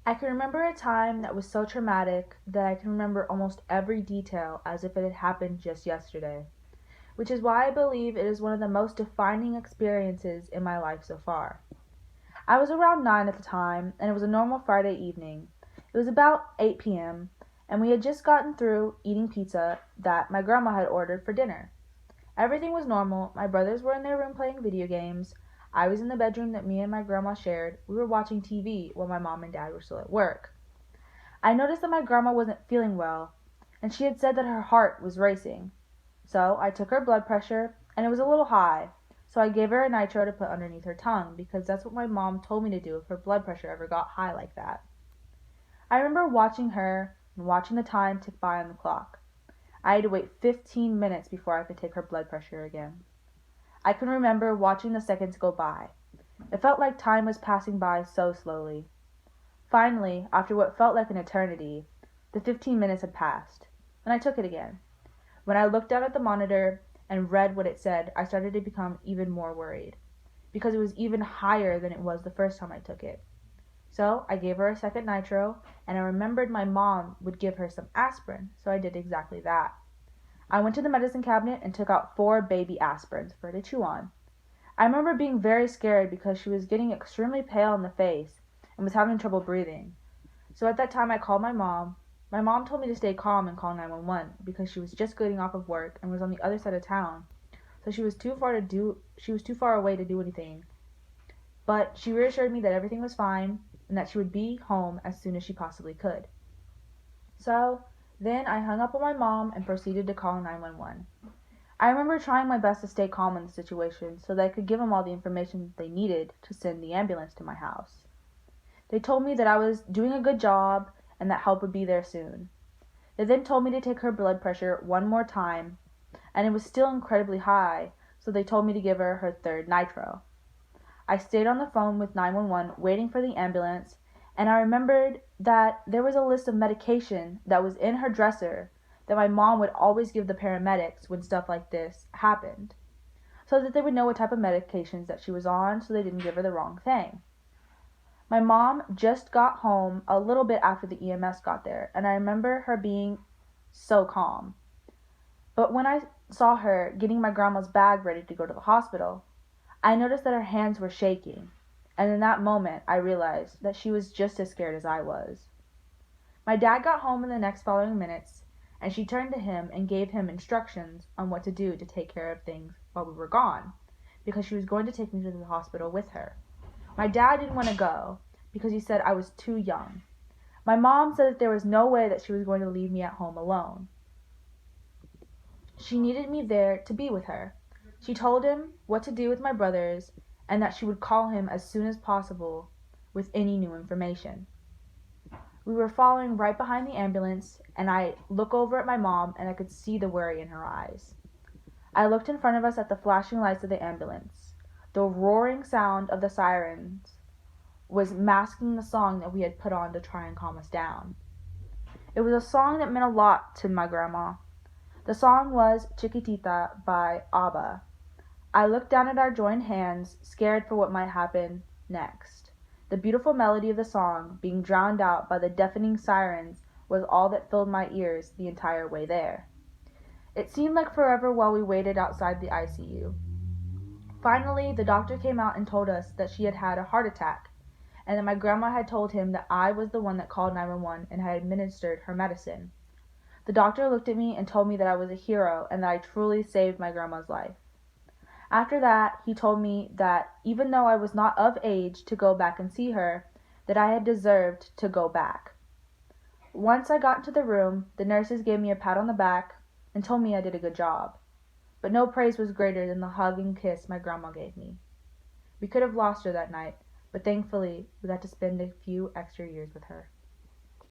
I can remember a time that was so traumatic that I can remember almost every detail as if it had happened just yesterday, which is why I believe it is one of the most defining experiences in my life so far. I was around 9 at the time, and it was a normal Friday evening. It was about 8 p.m., and we had just gotten through eating pizza that my grandma had ordered for dinner. Everything was normal. My brothers were in their room playing video games. I was in the bedroom that me and my grandma shared. We were watching TV while my mom and dad were still at work. I noticed that my grandma wasn't feeling well, and she had said that her heart was racing. So I took her blood pressure, and it was a little high. So I gave her a nitro to put underneath her tongue because that's what my mom told me to do if her blood pressure ever got high like that. I remember watching her and watching the time tick by on the clock. I had to wait 15 minutes before I could take her blood pressure again. I can remember watching the seconds go by. It felt like time was passing by so slowly. Finally, after what felt like an eternity, the 15 minutes had passed, and I took it again. When I looked down at the monitor and read what it said, I started to become even more worried, because it was even higher than it was the first time I took it. So I gave her a second nitro, and I remembered my mom would give her some aspirin, so I did exactly that. I went to the medicine cabinet and took out 4 baby aspirins for her to chew on. I remember being very scared because she was getting extremely pale in the face and was having trouble breathing. So at that time I called my mom. My mom told me to stay calm and call 911 because she was just getting off of work and was on the other side of town. So she was too far away to do anything. But she reassured me that everything was fine and that she would be home as soon as she possibly could. So then I hung up on my mom and proceeded to call 911. I remember trying my best to stay calm in the situation so that I could give them all the information they needed to send the ambulance to my house. They told me that I was doing a good job and that help would be there soon. They then told me to take her blood pressure one more time, and it was still incredibly high, so they told me to give her third nitro. I stayed on the phone with 911 waiting for the ambulance, and I remembered that there was a list of medication that was in her dresser that my mom would always give the paramedics when stuff like this happened, so that they would know what type of medications that she was on so they didn't give her the wrong thing. My mom just got home a little bit after the EMS got there, and I remember her being so calm. But when I saw her getting my grandma's bag ready to go to the hospital, I noticed that her hands were shaking, and in that moment I realized that she was just as scared as I was. My dad got home in the next following minutes, and she turned to him and gave him instructions on what to do to take care of things while we were gone, because she was going to take me to the hospital with her. My dad didn't want to go because he said I was too young. My mom said that there was no way that she was going to leave me at home alone. She needed me there to be with her. She told him what to do with my brothers and that she would call him as soon as possible with any new information. We were following right behind the ambulance, and I looked over at my mom and I could see the worry in her eyes. I looked in front of us at the flashing lights of the ambulance. The roaring sound of the sirens was masking the song that we had put on to try and calm us down. It was a song that meant a lot to my grandma. The song was Chiquitita by ABBA. I looked down at our joined hands, scared for what might happen next. The beautiful melody of the song, being drowned out by the deafening sirens, was all that filled my ears the entire way there. It seemed like forever while we waited outside the ICU. Finally, the doctor came out and told us that she had had a heart attack, and that my grandma had told him that I was the one that called 911 and had administered her medicine. The doctor looked at me and told me that I was a hero and that I truly saved my grandma's life. After that, he told me that even though I was not of age to go back and see her, that I had deserved to go back. Once I got into the room, the nurses gave me a pat on the back and told me I did a good job. But no praise was greater than the hug and kiss my grandma gave me. We could have lost her that night, but thankfully we got to spend a few extra years with her.